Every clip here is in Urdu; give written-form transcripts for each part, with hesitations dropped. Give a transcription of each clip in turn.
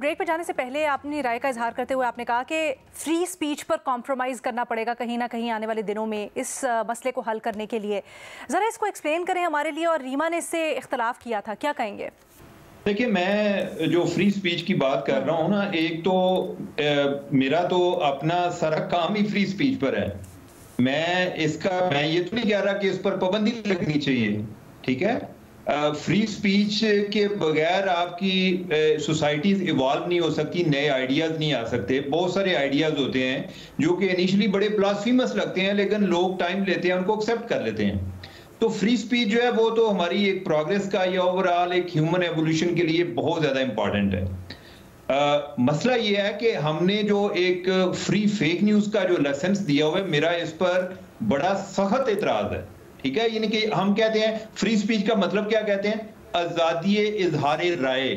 بریک پہ جانے سے پہلے اپنی رائے کا اظہار کرتے ہوئے آپ نے کہا کہ فری سپیچ پر کمپرومائز کرنا پڑے گا کہیں نہ کہیں آنے والے دنوں میں اس مسئلے کو حل کرنے کے لیے. ذرا اس کو ایکسپلین کریں ہمارے لیے, اور ریما نے اس سے اختلاف کیا تھا, کیا کہیں گے؟ دیکھیں, میں جو فری سپیچ کی بات کر رہا ہوں نا, ایک تو میرا تو اپنا سارا کام ہی فری سپیچ پر ہے. میں یہ تو نہیں کہہ رہا کہ اس پر پابندی لگنی چاہیے, ٹھیک ہے. فری سپیچ کے بغیر آپ کی سوسائٹیز ایوالو نہیں ہو سکتی, نئے آئیڈیاز نہیں آ سکتے. بہت سارے آئیڈیاز ہوتے ہیں جو کہ انیشلی بڑے بلاسفیمس لگتے ہیں, لیکن لوگ ٹائم لیتے ہیں, ان کو ایکسیپٹ کر لیتے ہیں. تو فری سپیچ جو ہے وہ تو ہماری ایک پروگریس کا یا اوورآل ایک ہیومن ایوولوشن کے لیے بہت زیادہ امپورٹنٹ ہے. مسئلہ یہ ہے کہ ہم نے جو ایک فری فیک نیوز کا جو لائسنس دیا ہوا ہے, میرا اس پر بڑا سخت اعتراض ہے, ٹھیک ہے. یعنی کہ ہم کہتے ہیں فری سپیچ کا مطلب کیا کہتے ہیں؟ آزادی اظہار رائے.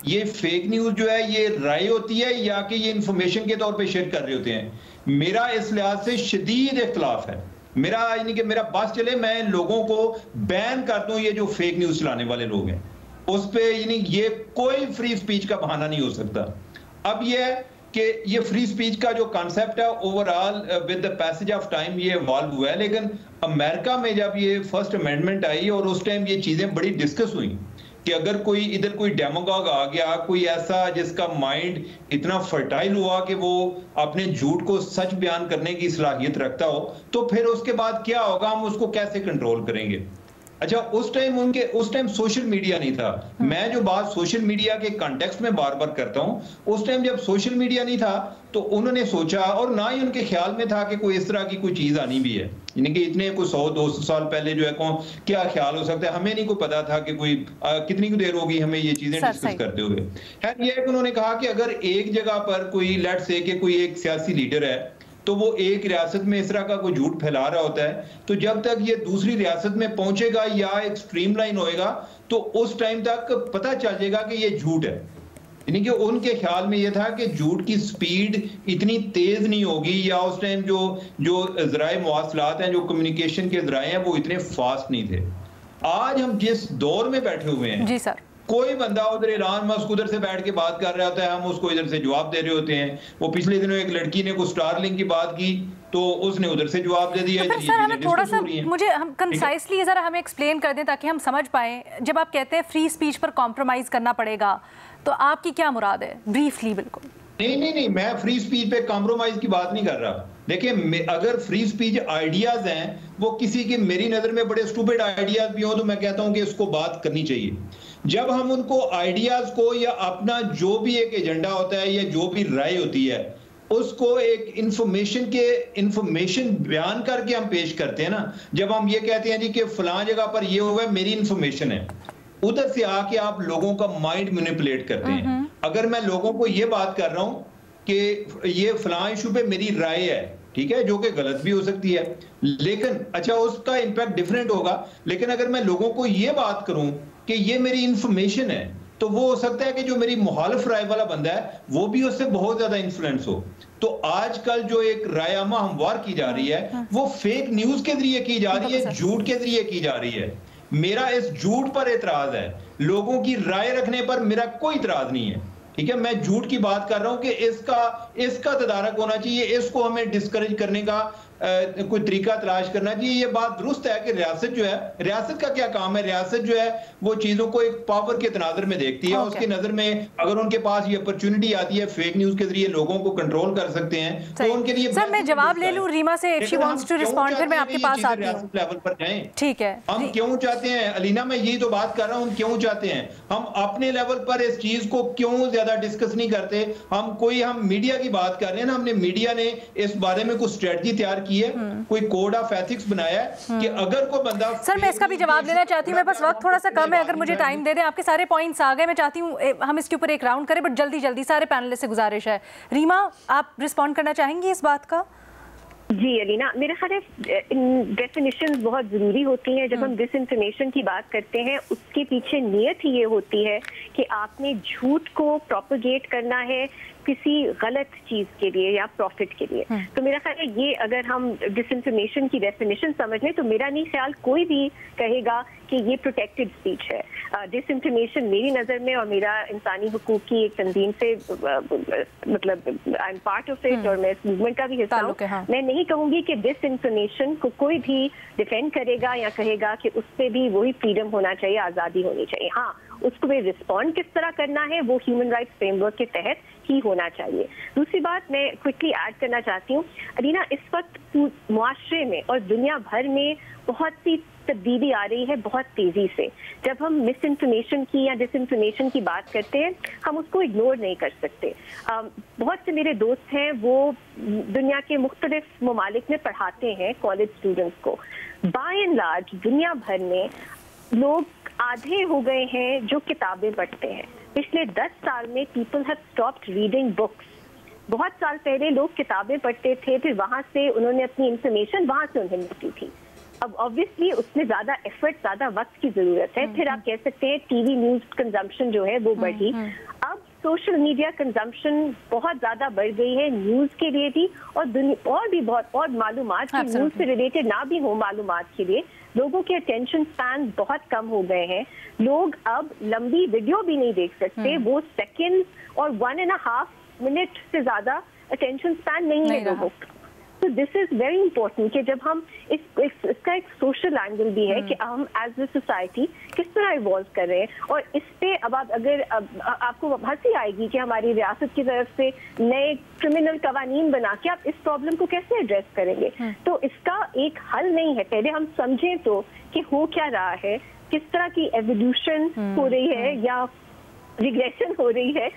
یہ فیک نیوز جو ہے یہ رائے ہوتی ہے یا کہ یہ انفارمیشن کے طور پہ شیئر کر رہے ہوتے ہیں؟ میرا اس لحاظ سے شدید اختلاف ہے. یعنی کہ میرا بس چلے میں لوگوں کو بین کر دوں, یہ جو فیک نیوز چلانے والے لوگ ہیں اس پہ, یعنی یہ کوئی فری سپیچ کا بہانہ نہیں ہو سکتا. اب یہ ہے کہ یہ فری سپیچ کا جو کانسیپٹ ہے overall with the passage of time یہ ایوالو ہوا ہے, لیکن امریکہ میں جب یہ فرسٹ امینڈمنٹ آئی اور اس ٹائم یہ چیزیں بڑی ڈسکس ہوئی کہ اگر ادھر کوئی ڈیموگاگ آ گیا, کوئی ایسا جس کا مائنڈ اتنا فرٹائل ہوا کہ وہ اپنے جھوٹ کو سچ بیان کرنے کی صلاحیت رکھتا ہو, تو پھر اس کے بعد کیا ہوگا, ہم اس کو کیسے کنٹرول کریں گے؟ اچھا, اس ٹائم سوشل میڈیا نہیں تھا. میں جو بات سوشل میڈیا کے کانٹیکسٹ میں بار بار کرتا ہوں, اس ٹائم جب سوشل میڈیا نہیں تھا تو انہوں نے سوچا, اور نہ ہی ان کے خیال میں تھا کہ کوئی اس طرح کی کوئی چیز آنی بھی ہے. یعنی کہ اتنے کوئی 100-200 سال پہلے جو ہے کیا خیال ہو سکتا ہے, ہمیں نہیں کوئی پتا تھا کہ کوئی کتنی دیر ہوگی ہمیں یہ چیزیں ڈسکس کرتے ہوئے. خیر یہ ہے کہ انہوں نے کہا کہ اگر ایک جگہ پر کوئی لیٹ سے کہ کوئی ایک سیاسی لیڈر ہے تو وہ ایک ریاست میں اس طرح کا کوئی جھوٹ پھیلا رہا ہوتا ہے, تو جب تک یہ دوسری ریاست میں پہنچے گا یا ایک سٹریم لائن ہوئے گا تو اس ٹائم تک پتہ چل جائے گا کہ یہ جھوٹ ہے. یعنی کہ ان کے خیال میں یہ تھا کہ جھوٹ کی سپیڈ اتنی تیز نہیں ہوگی, یا اس ٹائم جو ذرائع مواصلات ہیں, جو کمیونیکیشن کے ذرائع ہیں, وہ اتنے فاسٹ نہیں تھے. آج ہم جس دور میں بیٹھے ہوئے ہیں, جی سر, کوئی بندہ ادھر ایران ماسک ادھر سے بیٹھ کے بات کر رہا ہوتا ہے, ہم اس کو ادھر سے جواب دے رہے ہوتے ہیں. وہ پچھلے دنوں ایک لڑکی نے کوئی سٹار لنک کی بات کی تو اس نے ادھر سے جواب دے دیا. سر ہمیں تھوڑا سا مجھے ہم کنسائسلی ذرا ہمیں ایکسپلین کر دیں تاکہ ہم سمجھ پائیں. جب آپ کہتے ہیں فری سپیچ پر کمپرومائز کرنا پڑے گا تو آپ کی کیا مراد ہے؟ بریفلی. بالکل نہیں, میں فری سپیچ پہ کمپرومائز کی بات نہیں کر رہا. دیکھیں, اگر فری سپیچ آئیڈیاز ہیں, وہ کسی کے میری نظر میں بڑے اسٹوپڈ آئیڈیاز بھی ہوں تو میں کہتا ہوں کہ اس کو بات کرنی چاہیے. جب ہم ان کو آئیڈیاز کو یا اپنا جو بھی ایک ایجنڈا ہوتا ہے یا جو بھی رائے ہوتی ہے اس کو ایک انفارمیشن بیان کر کے ہم پیش کرتے ہیں نا. جب ہم یہ کہتے ہیں جی کہ فلاں جگہ پر یہ ہوا ہے, میری انفارمیشن ہے, ادھر سے آ کے آپ لوگوں کا مائنڈ مینیپولیٹ کرتے ہیں. اگر میں لوگوں کو یہ بات کر رہا ہوں کہ یہ فلاں ایشو پہ میری رائے ہے, ٹھیک ہے, جو کہ غلط بھی ہو سکتی ہے, لیکن اچھا اس کا امپیکٹ ڈیفرنٹ ہوگا. لیکن اگر میں لوگوں کو یہ بات کروں کہ یہ میری انفارمیشن ہے, تو وہ ہو سکتا ہے کہ جو میری مخالف رائے والا بندہ ہے وہ بھی اس سے بہت زیادہ انفلوئنس ہو. تو آج کل جو ایک رائے عامہ ہموار کی جا رہی ہے وہ فیک نیوز کے ذریعے کی جا رہی ہے, جھوٹ کے ذریعے کی جا رہی ہے. میرا اس جھوٹ پر اعتراض ہے, لوگوں کی رائے رکھنے پر میرا کوئی اعتراض نہیں ہے, ٹھیک ہے. میں جھوٹ کی بات کر رہا ہوں کہ اس کا تدارک ہونا چاہیے, اس کو ہمیں ڈسکریج کرنے کا کوئی طریقہ تلاش کرنا چاہیے. یہ بات درست ہے کہ ریاست جو ہے, ریاست کا کیا کام ہے, ریاست جو ہے وہ چیزوں کو ایک پاور کے تناظر میں دیکھتی ہے. اس کے نظر میں اگر ان کے پاس یہ اپرچونٹی آتی ہے فیک نیوز کے ذریعے لوگوں کو کنٹرول کر سکتے ہیں تو ان کے لیے. سر میں جواب لے لوں ریما سے, if she wants to respond, پھر میں آپ کے پاس آتی ہوں. ریاست لیول پر جائیں, ٹھیک ہے. ہم کیوں چاہتے ہیں علینا, میں یہی تو بات کر رہا ہوں, کیوں چاہتے ہیں ہم اپنے لیول پر اس چیز کو کیوں زیادہ ڈسکس نہیں کرتے؟ ہم میڈیا کی بات کر رہے ہیں نا, ہم نے میڈیا نے اس بارے میں کوئی اسٹریٹجی تیار کی ہے, کوئی کوڈ آف ایتھکس بنایا ہے کہ اگر کوئی بندہ. سر میں اس کا بھی جواب لینا چاہتی ہوں, میرے پاس وقت تھوڑا سا کم ہے, اگر مجھے ٹائم دے دیں. آپ کے سارے پوائنٹس آ گئے, میں چاہتی ہوں ہم اس کے اوپر ایک راؤنڈ کریں, بٹ جلدی سارے پینلسٹ سے گزارش ہے. ریما آپ رسپونڈ کرنا چاہیں گی اس بات کا؟ جی علینا، میرا خیال ہے ڈیفینیشن بہت ضروری ہوتی ہیں. جب ہم ڈس انفارمیشن کی بات کرتے ہیں اس کے پیچھے نیت ہی یہ ہوتی ہے کہ آپ نے جھوٹ کو پروپیگیٹ کرنا ہے کسی غلط چیز کے لیے یا پروفٹ کے لیے. تو میرا خیال ہے یہ اگر ہم ڈس انفارمیشن کی ڈیفینیشن سمجھ لیں تو میرا نہیں خیال کوئی بھی کہے گا کہ یہ پروٹیکٹڈ اسپیچ ہے. ڈس انفارمیشن میری نظر میں، اور میرا انسانی حقوق کی ایک تنظیم سے مطلب I am part of it اور میں اس موومنٹ کا بھی حصہ ہوں، میں نہیں کہوں گی کہ ڈس انفارمیشن کو کوئی بھی ڈیفینڈ کرے گا یا کہے گا کہ اس پہ بھی وہی فریڈم ہونا چاہیے، آزادی ہونی چاہیے. ہاں، اس کو بھی رسپونڈ کس طرح کرنا ہے وہ ہیومن رائٹس فریم ورک کے تحت ہی ہونا چاہیے. دوسری بات میں کوئکلی ایڈ کرنا چاہتی ہوں علینا، اس وقت معاشرے میں اور دنیا بھر میں بہت سی تبدیلی آ رہی ہے بہت تیزی سے. جب ہم مس انفارمیشن کی یا ڈس انفارمیشن کی بات کرتے ہیں ہم اس کو اگنور نہیں کر سکتے. بہت سے میرے دوست ہیں وہ دنیا کے مختلف ممالک میں پڑھاتے ہیں کالج اسٹوڈنٹس کو. بائی اینڈ لارج دنیا بھر میں لوگ آدھے ہو گئے ہیں جو کتابیں پڑھتے ہیں. پچھلے 10 سال میں people have stopped reading books. بہت سال پہلے لوگ کتابیں پڑھتے تھے، پھر وہاں سے انہوں نے اپنی انفارمیشن وہاں سے انہیں ملتی تھی. اب آبویسلی اس میں زیادہ ایفرٹ، زیادہ وقت کی ضرورت ہے. پھر آپ کہہ سکتے ہیں ٹی وی نیوز کنزمپشن جو ہے وہ بڑھی. اب سوشل میڈیا کنزمپشن بہت زیادہ بڑھ گئی ہے نیوز کے لیے بھی اور بھی بہت اور معلومات کی نیوز سے ریلیٹڈ نہ بھی ہوں معلومات کے لیے. لوگوں کے اٹینشن سپین بہت کم ہو گئے ہیں. لوگ اب لمبی ویڈیو بھی نہیں دیکھ سکتے، وہ سیکنڈ اور 1.5 منٹ سے زیادہ اٹینشن سپین نہیں ہے لوگوں کا. تو دس از ویری امپورٹنٹ کہ جب ہم اس کا ایک سوشل اینگل بھی ہے کہ ہم ایز اے سوسائٹی کس طرح ایوالو کر رہے ہیں. اور اس پہ اب اگر آپ کو ہنسی آئے گی کہ ہماری ریاست کی طرف سے نئے کرمنل قوانین بنا کے آپ اس پرابلم کو کیسے ایڈریس کریں گے. تو اس کا ایک حل نہیں ہے. پہلے ہم سمجھیں تو کہ ہو کیا رہا ہے، کس طرح کی ایوولوشن ہو رہی ہے یا ریگریشن ہو رہی ہے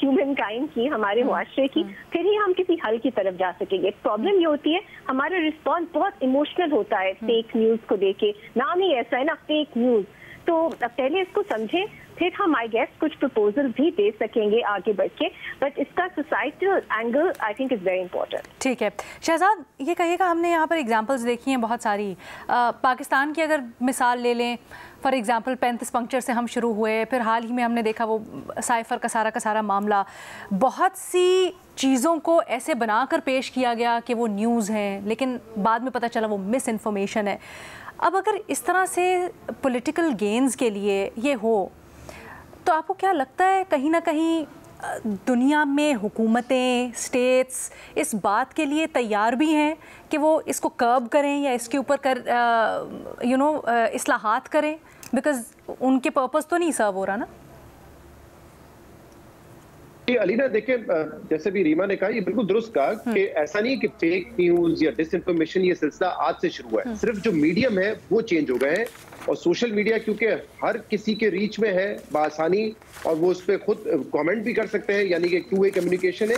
ہیومن کائنڈ کی، ہمارے معاشرے کی، پھر ہی ہم کسی حل کی طرف جا سکیں گے. پرابلم یہ ہوتی ہے ہمارا رسپانس بہت ایموشنل ہوتا ہے فیک نیوز کو لے کے. نام ہی ایسا ہے نا، فیک نیوز. تو پہلے اس کو سمجھیں، پھر ہم آئی گیس کچھ پروپوزل بھی دے سکیں گے آگے بڑھ کے. بٹ اس کا societal angle I think is very important. ٹھیک ہے شہزاد، یہ کہیے گا ہم نے یہاں پر ایگزامپلس دیکھی ہیں بہت ساری. پاکستان کی اگر مثال لے لیں، فار ایگزامپل 35 پنکچر سے ہم شروع ہوئے، پھر حال ہی میں ہم نے دیکھا وہ سائفر کا سارا معاملہ. بہت سی چیزوں کو ایسے بنا کر پیش کیا گیا کہ وہ نیوز ہیں، لیکن بعد میں پتہ چلا وہ مس انفارمیشن ہے. اب اگر اس طرح سے پولیٹیکل گینز کے لیے یہ ہو تو آپ کو کیا لگتا ہے کہیں نہ کہیں دنیا میں حکومتیں، اسٹیٹس اس بات کے لیے تیار بھی ہیں کہ وہ اس کو کرب کریں یا اس کے اوپر اصلاحات کریں؟ بیکاز ان کے پرپز تو نہیں سرو ہو رہا نا. علینا دیکھیں، جیسے بھی ریما نے کہا، یہ بالکل درست کہا کہ ایسا نہیں کہ فیک نیوز یا ڈس انفارمیشن یہ سلسلہ آج سے شروع ہوا ہے. صرف جو میڈیم ہے وہ چینج ہو گئے ہیں. اور سوشل میڈیا کیونکہ ہر کسی کے ریچ میں ہے بآسانی، اور وہ اس پہ خود کامنٹ بھی کر سکتے ہیں، یعنی کہ ٹو وے کمیونیکیشن ہے،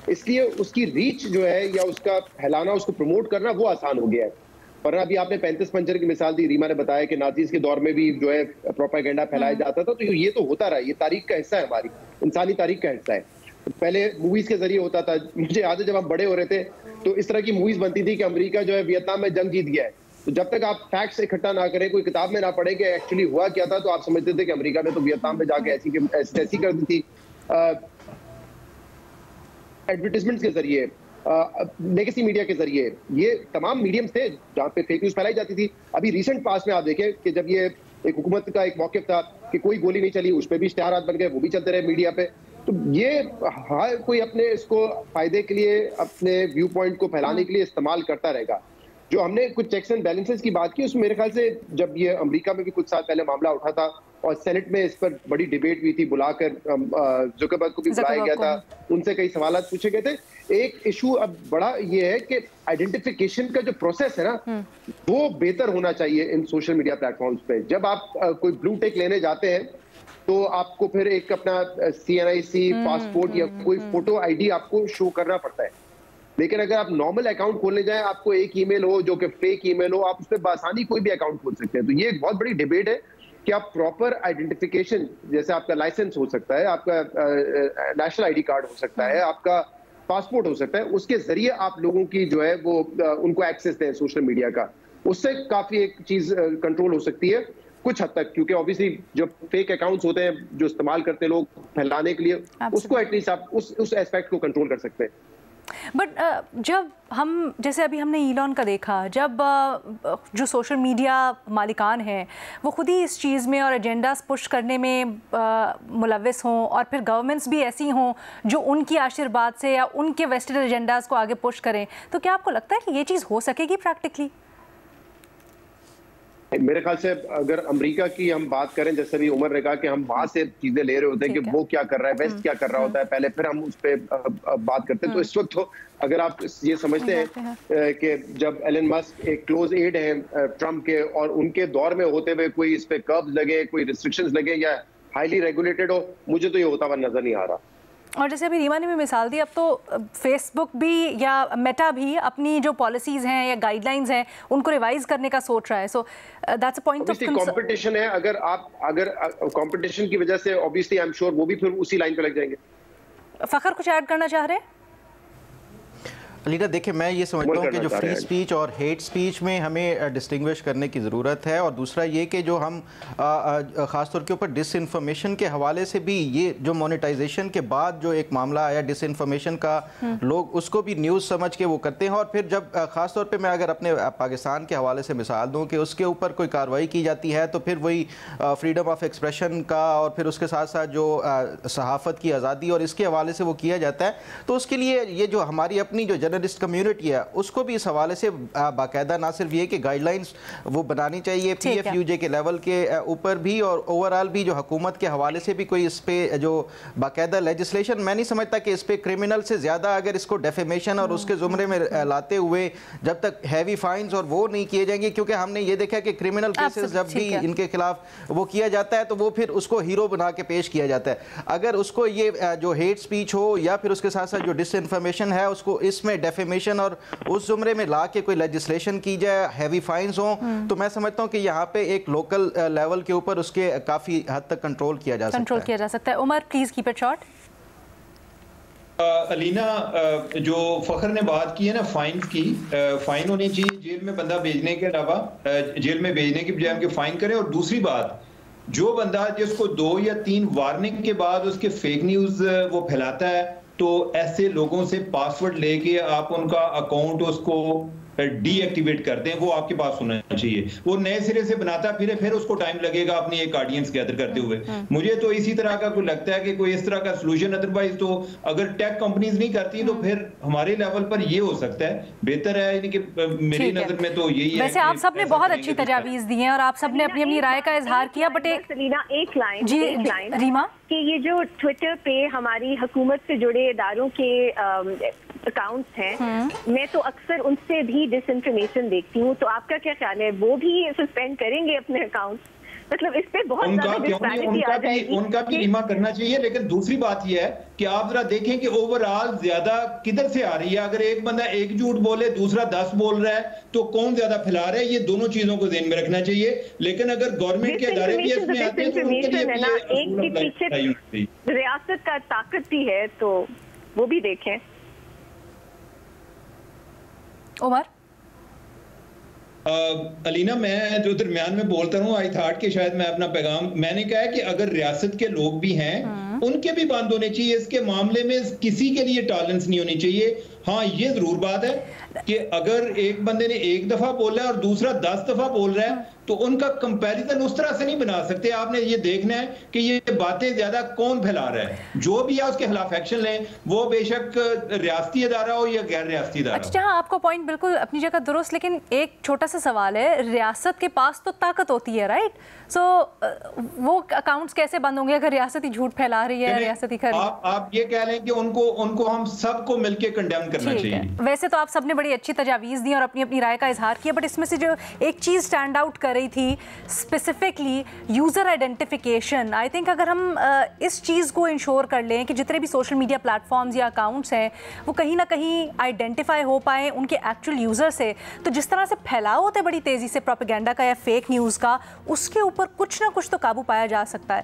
اس لیے اس کی ریچ جو ہے یا اس کا پھیلانا، اس کو پروموٹ کرنا وہ آسان ہو گیا ہے. ورنہ ابھی آپ نے 35 پنچر کی مثال دی، ریما نے بتایا کہ نازیز کے دور میں بھی جو ہے پروپیگنڈا پھیلایا جاتا تھا. تو یہ تو ہوتا رہا، یہ تاریخ کا حصہ ہے، ہماری انسانی تاریخ کا حصہ ہے. پہلے موویز کے ذریعے ہوتا تھا. مجھے یاد ہے جب ہم بڑے ہو رہے تھے تو اس طرح کی موویز بنتی تھی کہ امریکہ جو ہے ویتنام میں جنگ جیت گیا ہے. تو جب تک آپ فیکٹس اکٹھا نہ کریں، کوئی کتاب میں نہ پڑھیں کہ ایکچولی ہوا کیا تھا، تو آپ سمجھتے تھے کہ امریکہ نے تو ویتنام میں جا کے ایسی کر دی تھی. ایڈورٹیزمنٹ کے ذریعے، لیگیسی میڈیا کے ذریعے، یہ تمام میڈیم تھے جہاں پہ فیک نیوز پھیلائی جاتی تھی. ابھی ریسنٹ پاس میں آپ دیکھیں کہ جب یہ ایک حکومت کا ایک موقف تھا کہ کوئی گولی نہیں چلی، اس پہ بھی اشتہارات بن گئے، وہ بھی چلتے رہے میڈیا پہ. تو یہ ہر کوئی اپنے اس کو فائدے کے لیے، اپنے ویو پوائنٹ کو پھیلانے کے لیے استعمال کرتا رہے گا. جو ہم نے کچھ چیکس اینڈ بیلنسز کی بات کی، اس میں میرے خیال سے جب یہ امریکہ میں بھی کچھ سال پہلے معاملہ اٹھا تھا اور سینٹ میں اس پر بڑی ڈیبیٹ ہوئی تھی، بلا کر زکربرگ کو بھی بلایا گیا تھا، ان سے کئی سوالات پوچھے گئے تھے. ایک ایشو اب بڑا یہ ہے کہ آئیڈینٹیفیکیشن کا جو پروسیس ہے نا، وہ بہتر ہونا چاہیے ان سوشل میڈیا پلیٹ فارمز پہ. جب آپ کوئی بلو ٹیک لینے جاتے ہیں تو آپ کو پھر ایک اپنا CNIC پاسپورٹ یا کوئی فوٹو ID آپ کو شو کرنا پڑتا ہے. لیکن اگر آپ نارمل اکاؤنٹ کھولنے جائیں، آپ کو ایک ای میل ہو جو کہ فیک ای میل ہو، آپ اس پہ بآسانی کوئی بھی اکاؤنٹ کھول سکتے ہیں. تو یہ ایک بہت بڑی ڈیبیٹ ہے کہ آپ پراپر آئیڈینٹیفیکیشن، جیسے آپ کا لائسنس ہو سکتا ہے، آپ کا نیشنل ID کارڈ ہو سکتا ہے، آپ کا پاسپورٹ ہو سکتا ہے, اس کے ذریعے آپ لوگوں کی جو ہے وہ ان کو ایکسیس دیں سوشل میڈیا کا, اس سے کافی ایک چیز کنٹرول ہو سکتی ہے کچھ حد تک, کیونکہ اوبیسلی جو فیک اکاؤنٹس ہوتے ہیں جو استعمال کرتے ہیں لوگ پھیلانے کے لیے, اس کو ایٹ لیسٹ آپ اس ایسپیکٹ کو کنٹرول کر سکتے ہیں. بٹ جب ہم جیسے ابھی ہم نے ایلون کا دیکھا, جب جو سوشل میڈیا مالکان ہیں وہ خود ہی اس چیز میں اور ایجنڈاز پش کرنے میں ملوث ہوں, اور پھر گورنمنٹس بھی ایسی ہوں جو ان کی آشرواد سے یا ان کے ویسٹڈ ایجنڈاز کو آگے پش کریں, تو کیا آپ کو لگتا ہے کہ یہ چیز ہو سکے گی پریکٹیکلی؟ میرے خیال سے اگر امریکہ کی ہم بات کریں, جیسے بھی عمر نے کہا کہ ہم وہاں سے چیزیں لے رہے ہوتے ہیں کہ وہ کیا کر رہا ہے, ویسٹ کیا کر رہا ہوتا ہے پہلے, پھر ہم اس پہ بات کرتے ہیں. تو اس وقت تو اگر آپ یہ سمجھتے ہیں کہ جب ایلن مسک ایک کلوز ایڈ ہیں ٹرمپ کے, اور ان کے دور میں ہوتے ہوئے کوئی اس پہ کربز لگے, کوئی ریسٹرکشنز لگے یا ہائیلی ریگولیٹڈ ہو, مجھے تو یہ ہوتا ہوا نظر نہیں آ رہا. اور جیسے ابھی ریما نے بھی مثال دی, اب تو فیس بک بھی یا میٹا بھی اپنی جو پالیسیز ہیں یا گائیڈ لائنز ہیں ان کو ریوائز کرنے کا سوچ رہا ہے. So that's a point of concern. Competition ہے, اگر کمپٹیشن کی وجہ سے اوبویسلی آئی ایم شیور وہ بھی پھر اسی لائن پہ لگ جائیں گے. فخر کچھ ایڈ کرنا چاہ رہے ہیں؟ لیڈر دیکھیں, میں یہ سمجھتا ہوں کہ جو فری سپیچ اور ہیٹ سپیچ میں ہمیں ڈسٹنگوش کرنے کی ضرورت ہے, اور دوسرا یہ کہ جو ہم خاص طور کے اوپر ڈس انفارمیشن کے حوالے سے بھی, یہ جو مونیٹائزیشن کے بعد جو ایک معاملہ آیا ڈس انفارمیشن کا, لوگ اس کو بھی نیوز سمجھ کے وہ کرتے ہیں, اور پھر جب خاص طور پہ میں اگر اپنے پاکستان کے حوالے سے مثال دوں کہ اس کے اوپر کوئی کارروائی کی جاتی ہے تو پھر وہی فریڈم آف ایکسپریشن کا, اور پھر اس کے ساتھ ساتھ جو صحافت کی آزادی اور اس کے حوالے سے وہ کیا جاتا ہے, تو اس کے لیے یہ جو ہماری اپنی جو جرنلسٹ کمیونٹی ہے اس کو بھی اس حوالے سے باقاعدہ نہ صرف یہ کہ گائیڈ لائنز وہ بنانی چاہیے پی ایف یو جے کے لیول کے اوپر بھی, اور اوورال بھی جو حکومت کے حوالے سے بھی کوئی اس پہ جو باقاعدہ لیجسلیشن, میں نہیں سمجھتا کہ اس پہ کرمنل سے زیادہ اگر اس کو ڈیفیمیشن اور اس کے زمرے میں لاتے ہوئے جب تک ہیوی فائنز اور وہ نہیں کیے جائیں گے, کیونکہ ہم نے یہ دیکھا کہ کرمنل کیسز جب بھی ان کے خلاف وہ کیا جاتا ہے تو وہ پھر اس کو ہیرو بنا کے پیش کیا جاتا ہے. اگر اس کو یہ جو ہیٹ سپیچ ہو یا پھر اس کے ساتھ ساتھ جو ڈس انفارمیشن ہے اس کو اس میں ڈیفیمیشن اور اس زمرے میں لا کے کوئی لیجسلیشن کی جائے, ہیوی فائنز ہوں, تو میں سمجھتا ہوں کہ یہاں پہ ایک لوکل لیول کے اوپر اس کے کافی حد تک کنٹرول کیا جا سکتا ہے. عمر پلیز کیپ اٹ شارٹ. علینا, جو فخر نے بات کی ہے نا فائنز کی, فائن ہونی چاہیے جیل میں بندہ بھیجنے کے علاوہ, جیل میں بھیجنے کی بجائے ہم کے فائن کریں. اور دوسری بات, جو بندہ جس کو 2 یا 3 وارننگ کے بعد اس کے فیک نیوز وہ پھیلاتا ہے, تو ایسے لوگوں سے پاسورڈ لے کے آپ ان کا اکاؤنٹ اس کو ڈی ایکٹیویٹ کرتے ہیں, وہ آپ کے پاس ہونا چاہیے. وہ نئے سرے سے بناتا پھر اس کو ٹائم لگے گا اپنی ایک آڈینس گیدر کرتے ہوئے. مجھے تو اسی طرح کا کوئی لگتا ہے کہ کوئی اس طرح کا سلوشن, ادروائز تو اگر ٹیک کمپنیز نہیں کرتی تو پھر ہمارے لیول پر یہ ہو سکتا ہے بہتر ہے, یعنی کہ میری نظر میں تو یہی ہے. ویسے آپ سب نے بہت اچھی تجاویز دی ہیں اور آپ سب نے اپنی اپنی رائے کا اظہار کیا, بٹ ایک لائن جی ریما, کہ یہ جو ٹویٹر پہ ہماری حکومت سے جڑے اداروں کے اکاؤنٹس ہیں, میں تو اکثر ان سے بھی ڈس انفارمیشن دیکھتی ہوں, تو آپ کا کیا خیال ہے, وہ بھی سسپینڈ کریں گے اپنے اکاؤنٹس؟ مطلب اس پہ بہت زیادہ ڈسپیرٹی آ جائے گی. ان کا بھی ریما کرنا چاہیے, لیکن دوسری بات یہ ہے کہ آپ ذرا دیکھیں کہ اوورآل زیادہ کدھر سے آ رہی ہے. اگر ایک بندہ ایک جھوٹ بولے, دوسرا 10 بول رہا ہے, تو کون زیادہ پھیلا رہا ہے, یہ دونوں چیزوں کو ذہن میں رکھنا چاہیے. لیکن اگر گورنمنٹ کے ادارے بھی اس میں آتے ہیں تو ان کے لیے ایک کے پیچھے ریاست کا طاقت بھی ہے, تو وہ بھی دیکھیں. عمر علینا, میں جو درمیان میں بولتا ہوں, آئی تھاٹ کہ شاید میں اپنا پیغام, میں نے کہا ہے کہ اگر ریاست کے لوگ بھی ہیں ان کے بھی بند ہونے چاہیے. اس کے معاملے میں کسی کے لیے ٹالرنس نہیں ہونی چاہیے. ہاں یہ ضرور بات ہے کہ اگر ایک بندے نے 1 دفعہ بولا ہے اور دوسرا 10 دفعہ بول رہا ہے, تو ان کا کمپیریزن اس طرح سے نہیں بنا سکتے. آپ نے یہ دیکھنا ہے کہ یہ باتیں زیادہ کون پھیلا رہا ہے. جو بھی ہے اس کے خلاف ایکشن لیں, وہ بے شک ریاستی ادارہ ہو یا غیر ریاستی ادارہ. اچھا, آپ کا پوائنٹ بالکل اپنی جگہ درست, لیکن ایک چھوٹا سا سوال ہے, ریاست کے پاس تو طاقت ہوتی ہے, رائٹ؟ سو وہ اکاؤنٹس کیسے بند ہوں گے اگر ریاستی جھوٹ پھیلا رہی ہے, ریاستی کر رہی ہے؟ آپ یہ کہہ لیں کہ ان کو ہم سب کو مل کے کنڈیم کرنا چاہیے. ویسے تو آپ سب نے بڑی اچھی تجاویز دی اور اپنی اپنی رائے کا اظہار کیا, بٹ اس میں سے جو ایک چیز اسٹینڈ آؤٹ کر رہی تھی specifically user identification. I think اگر ہم اس چیز کو انشور کر لیں کہ جتنے بھی سوشل میڈیا پلیٹ فارمز یا اکاؤنٹس ہیں وہ کہیں نہ کہیں آئیڈینٹیفائی ہو پائیں ان کے ایکچوئل یوزر سے, تو جس طرح سے پھیلاؤ ہوتے بڑی تیزی سے پروپیگنڈا کا یا فیک نیوز کا, اس کے اوپر کچھ نہ کچھ تو قابو پایا جا سکتا ہے.